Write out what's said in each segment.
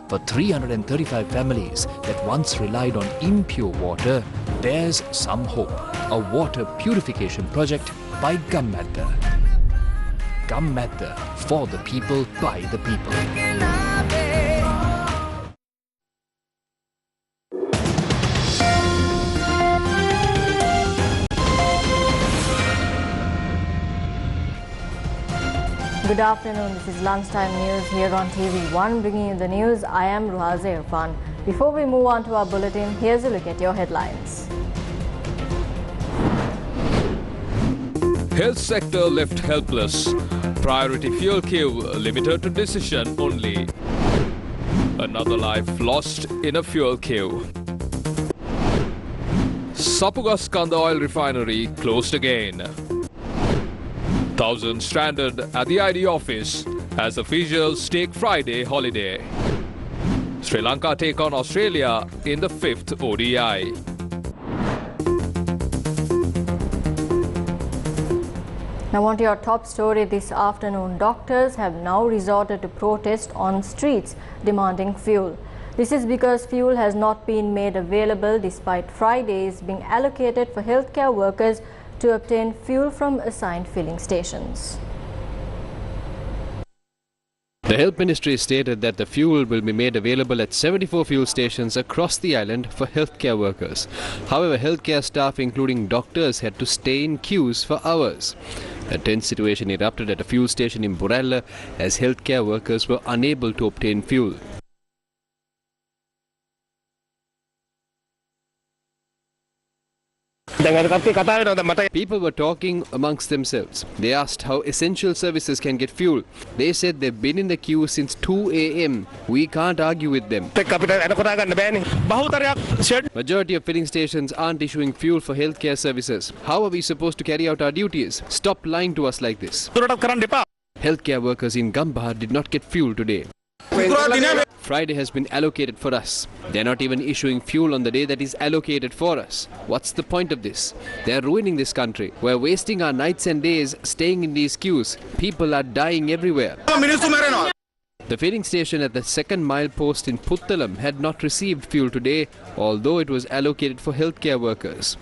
for 335 families that once relied on impure water, there's some hope. A water purification project by Gammatha. Gammatha, for the people, by the people. Good afternoon, this is Lunchtime News here on TV1. Bringing you the news, I am Ruhaza Irfan. Before we move on to our bulletin, here's a look at your headlines. Health sector left helpless. Priority fuel queue limited to decision only. Another life lost in a fuel queue. Sapugaskanda oil refinery closed again. Thousands stranded at the ID office as officials take Friday holiday. Sri Lanka take on Australia in the 5th ODI. Now on to your top story this afternoon. Doctors have now resorted to protest on streets demanding fuel. This is because fuel has not been made available despite Fridays being allocated for healthcare workers to obtain fuel from assigned filling stations. The Health Ministry stated that the fuel will be made available at 74 fuel stations across the island for healthcare workers. However, healthcare staff including doctors had to stay in queues for hours. A tense situation erupted at a fuel station in Burella as healthcare workers were unable to obtain fuel. People were talking amongst themselves. They asked how essential services can get fuel. They said they've been in the queue since 2 a.m. We can't argue with them. Majority of filling stations aren't issuing fuel for healthcare services. How are we supposed to carry out our duties? Stop lying to us like this. Healthcare workers in Gambha did not get fuel today. Friday has been allocated for us. They're not even issuing fuel on the day that is allocated for us. What's the point of this? They're ruining this country. We're wasting our nights and days staying in these queues. People are dying everywhere. The filling station at the second mile post in Puttalam had not received fuel today, although it was allocated for healthcare workers.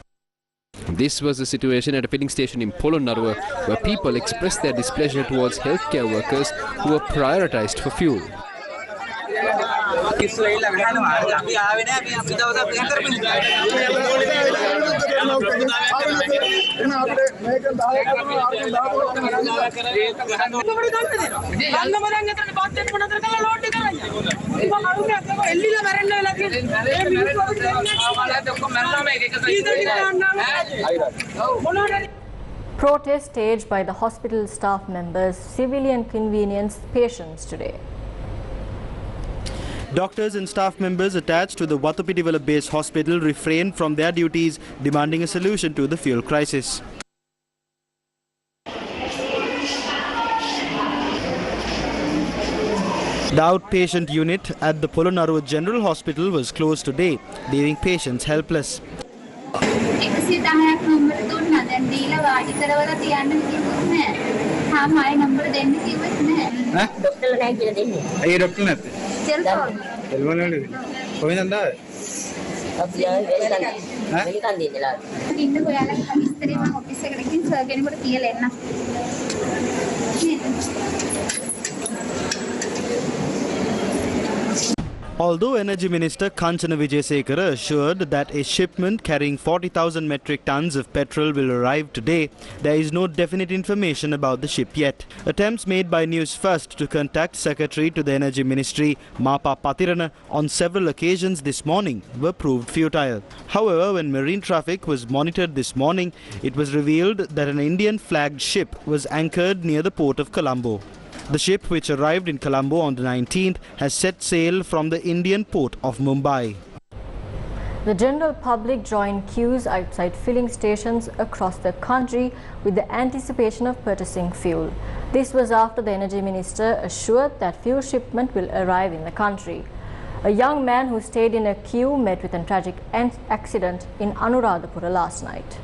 This was the situation at a filling station in Polonnaruwa, where people expressed their displeasure towards healthcare workers who were prioritized for fuel. Protest staged by the hospital staff members severely inconvenienced patients today. Doctors and staff members attached to the Watupitivala base hospital refrained from their duties, demanding a solution to the fuel crisis. The outpatient unit at the Polonnaruwa General Hospital was closed today, leaving patients helpless. Although Energy Minister Kanchana Wijesekara assured that a shipment carrying 40,000 metric tons of petrol will arrive today, there is no definite information about the ship yet. Attempts made by Newsfirst to contact Secretary to the Energy Ministry, Mapa Patirana, on several occasions this morning were proved futile. However, when marine traffic was monitored this morning, it was revealed that an Indian-flagged ship was anchored near the port of Colombo. The ship, which arrived in Colombo on the 19th, has set sail from the Indian port of Mumbai. The general public joined queues outside filling stations across the country with the anticipation of purchasing fuel. This was after the Energy Minister assured that fuel shipment will arrive in the country. A young man who stayed in a queue met with a tragic accident in Anuradhapura last night.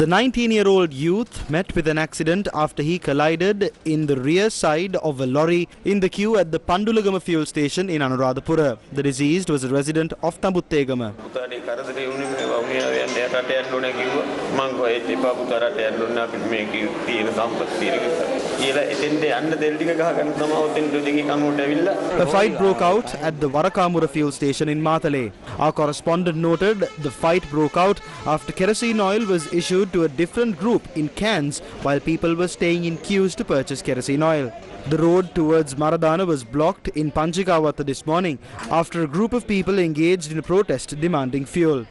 The 19-year-old youth met with an accident after he collided in the rear side of a lorry in the queue at the Pandulagama fuel station in Anuradhapura. The deceased was a resident of Tambuttegama. A fight broke out at the Varakamura fuel station in Matale. Our correspondent noted the fight broke out after kerosene oil was issued to a different group in cans while people were staying in queues to purchase kerosene oil. The road towards Maradana was blocked in Panchikawatha this morning after a group of people engaged in a protest demanding fuel.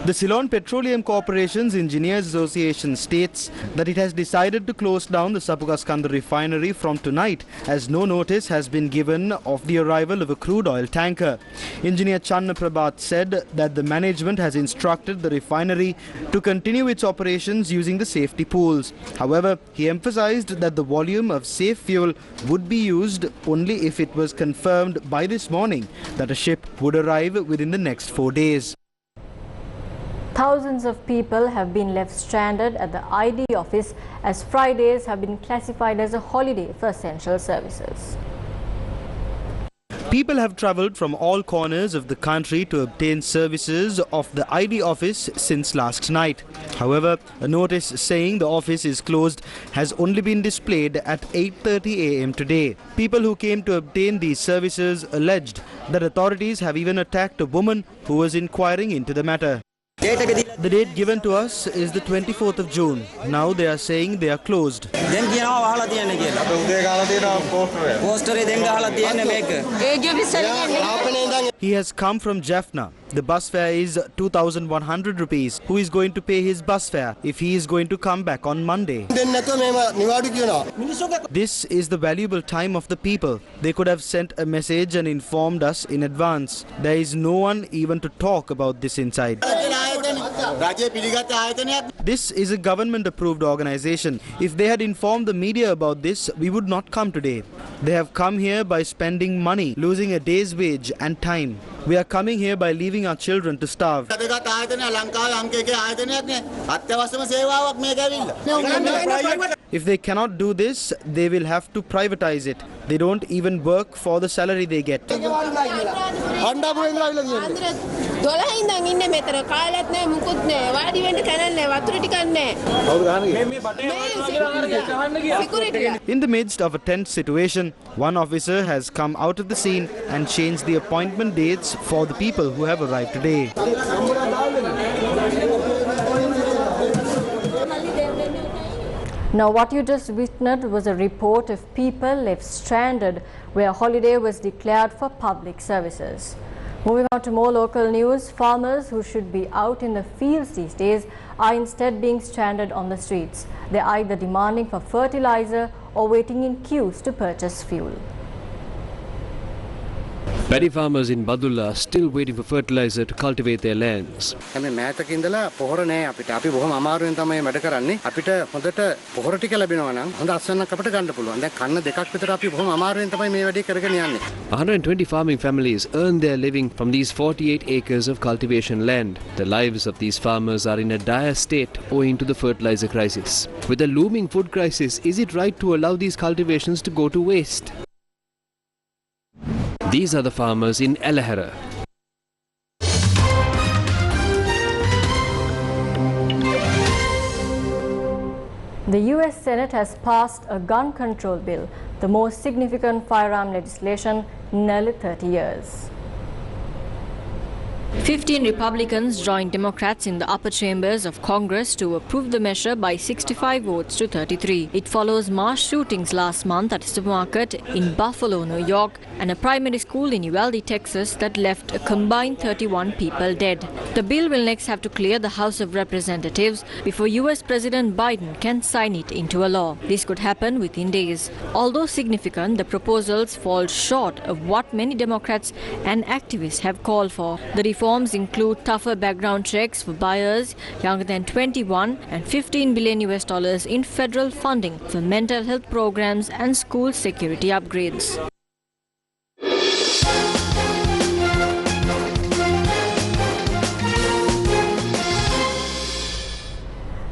The Ceylon Petroleum Corporation's Engineers Association states that it has decided to close down the Sapukaskanda refinery from tonight as no notice has been given of the arrival of a crude oil tanker. Engineer Channa Prabhat said that the management has instructed the refinery to continue its operations using the safety pools. However, he emphasized that the volume of safe fuel would be used only if it was confirmed by this morning that a ship would arrive within the next 4 days. Thousands of people have been left stranded at the ID office as Fridays have been classified as a holiday for essential services. People have travelled from all corners of the country to obtain services of the ID office since last night. However, a notice saying the office is closed has only been displayed at 8:30 a.m. today. People who came to obtain these services alleged that authorities have even attacked a woman who was inquiring into the matter. The date given to us is the 24th of June. Now they are saying they are closed. He has come from Jaffna. The bus fare is 2,100 rupees. Who is going to pay his bus fare if he is going to come back on Monday? This is the valuable time of the people. They could have sent a message and informed us in advance. There is no one even to talk about this inside. This is a government-approved organization. If they had informed the media about this, we would not come today. They have come here by spending money, losing a day's wage and time. We are coming here by leaving our children to starve. If they cannot do this, they will have to privatize it. They don't even work for the salary they get. In the midst of a tense situation, one officer has come out of the scene and changed the appointment dates for the people who have arrived today. Now, what you just witnessed was a report of people left stranded where a holiday was declared for public services. Moving on to more local news, farmers who should be out in the fields these days are instead being stranded on the streets. They are either demanding for fertilizer or waiting in queues to purchase fuel. Paddy farmers in Badulla are still waiting for fertilizer to cultivate their lands. $120 farming families earn their living from these 48 acres of cultivation land. The lives of these farmers are in a dire state owing to the fertilizer crisis. With a looming food crisis, is it right to allow these cultivations to go to waste? These are the farmers in Elahara. The US Senate has passed a gun control bill, the most significant firearm legislation in nearly 30 years. 15 Republicans joined Democrats in the upper chambers of Congress to approve the measure by 65 votes to 33. It follows mass shootings last month at a supermarket in Buffalo, New York, and a primary school in Uvalde, Texas that left a combined 31 people dead. The bill will next have to clear the House of Representatives before US President Biden can sign it into a law. This could happen within days. Although significant, the proposals fall short of what many Democrats and activists have called for. The reforms include tougher background checks for buyers younger than 21 and $15 billion in federal funding for mental health programs and school security upgrades.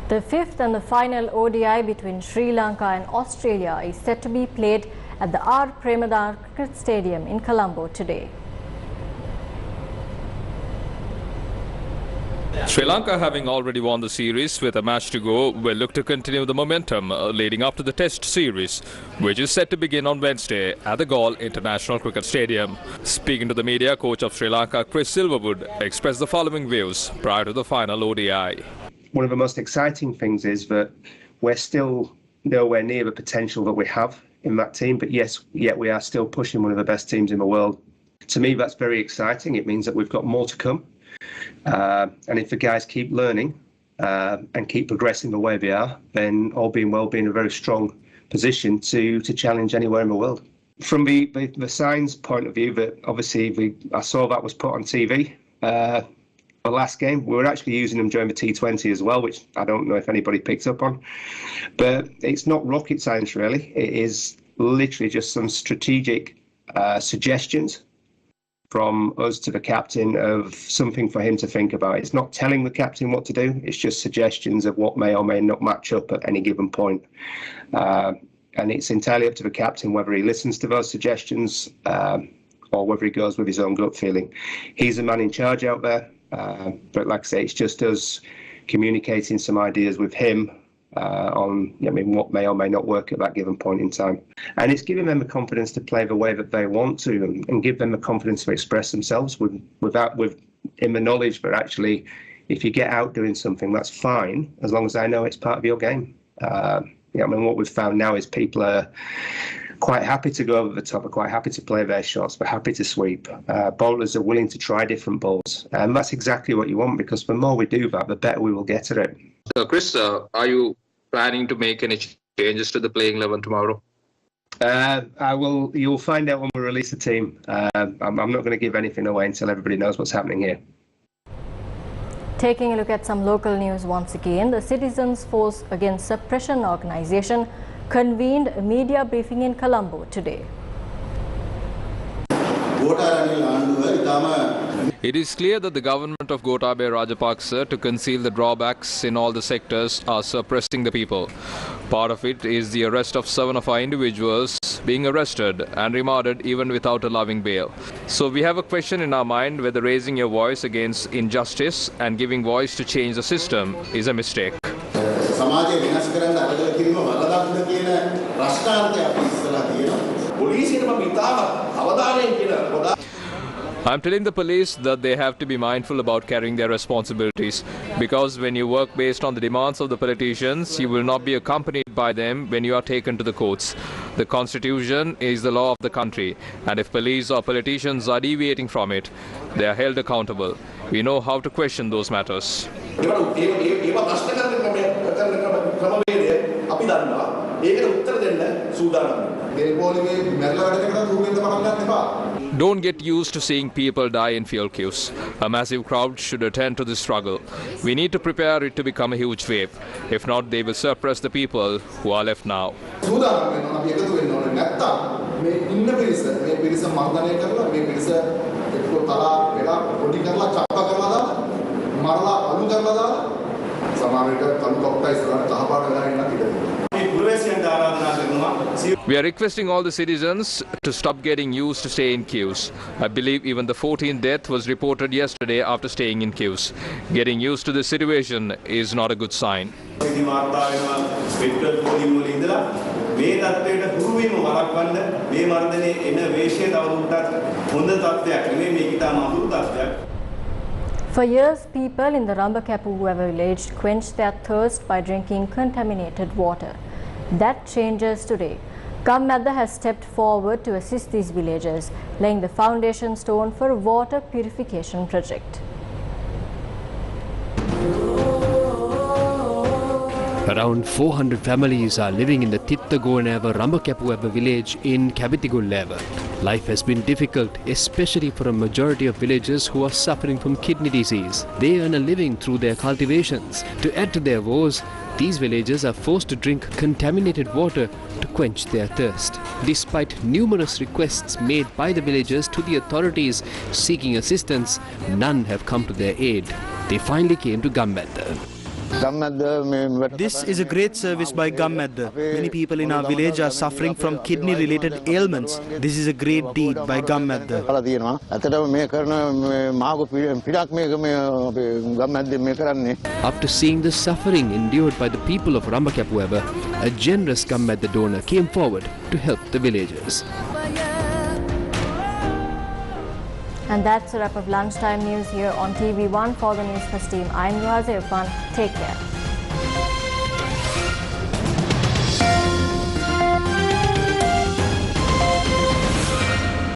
The fifth and the final ODI between Sri Lanka and Australia is set to be played at the R. Premadar Cricket Stadium in Colombo today. Sri Lanka, having already won the series with a match to go, will look to continue the momentum leading up to the Test series, which is set to begin on Wednesday at the Galle International Cricket Stadium. Speaking to the media, coach of Sri Lanka, Chris Silverwood, expressed the following views prior to the final ODI. One of the most exciting things is that we're still nowhere near the potential that we have in that team, but yet we are still pushing one of the best teams in the world. To me, that's very exciting. It means that we've got more to come. And if the guys keep learning and keep progressing the way they are, then all being well, be in a very strong position to challenge anywhere in the world. From the signs point of view, that obviously I saw that was put on TV. The last game, we were actually using them during the T20 as well, which I don't know if anybody picked up on. But it's not rocket science, really. It is literally just some strategic suggestions from us to the captain of something for him to think about. It's not telling the captain what to do. It's just suggestions of what may or may not match up at any given point. And it's entirely up to the captain whether he listens to those suggestions or whether he goes with his own gut feeling. He's the man in charge out there. But like I say, it's just us communicating some ideas with him on what may or may not work at that given point in time. And it's giving them the confidence to play the way that they want to and give them the confidence to express themselves in the knowledge that actually, if you get out doing something, that's fine, as long as I know it's part of your game. What we've found now is people are quite happy to go over the top, are quite happy to play their shots, but happy to sweep. Bowlers are willing to try different balls. And that's exactly what you want, because the more we do that, the better we will get at it. So Chris, are you planning to make any changes to the playing 11 tomorrow? You'll find out when we release the team. I'm not going to give anything away until everybody knows what's happening here. Taking a look at some local news once again, the Citizens Force Against Suppression organization convened a media briefing in Colombo today. It is clear that the government of Gotabaya Rajapaksa, to conceal the drawbacks in all the sectors, are suppressing the people. Part of it is the arrest of 7 of our individuals being arrested and remanded even without allowing bail. So we have a question in our mind whether raising your voice against injustice and giving voice to change the system is a mistake. I'm telling the police that they have to be mindful about carrying their responsibilities, because when you work based on the demands of the politicians, you will not be accompanied by them when you are taken to the courts. The constitution is the law of the country, and if police or politicians are deviating from it, they are held accountable. We know how to question those matters. Don't get used to seeing people die in fuel queues. A massive crowd should attend to this struggle. We need to prepare it to become a huge wave. If not, they will suppress the people who are left now. We are requesting all the citizens to stop getting used to stay in queues. I believe even the 14th death was reported yesterday after staying in queues. Getting used to this situation is not a good sign. For years, people in the Rambakapu village quenched their thirst by drinking contaminated water. That changes today. Gammadda has stepped forward to assist these villagers, laying the foundation stone for a water purification project. Around 400 families are living in the Tittagonava Rambakapu village in Kabitiguleva. Life has been difficult, especially for a majority of villagers who are suffering from kidney disease. They earn a living through their cultivations. To add to their woes, these villagers are forced to drink contaminated water to quench their thirst. Despite numerous requests made by the villagers to the authorities seeking assistance, none have come to their aid. They finally came to Gammadda. This is a great service by Gammadda. Many people in our village are suffering from kidney-related ailments. This is a great deed by Gammadda. After seeing the suffering endured by the people of Rambakapueva, a generous Gammadda donor came forward to help the villagers. And that's a wrap of lunchtime news here on TV1. For the Newsfirst team, I'm Raza Irfan. Take care.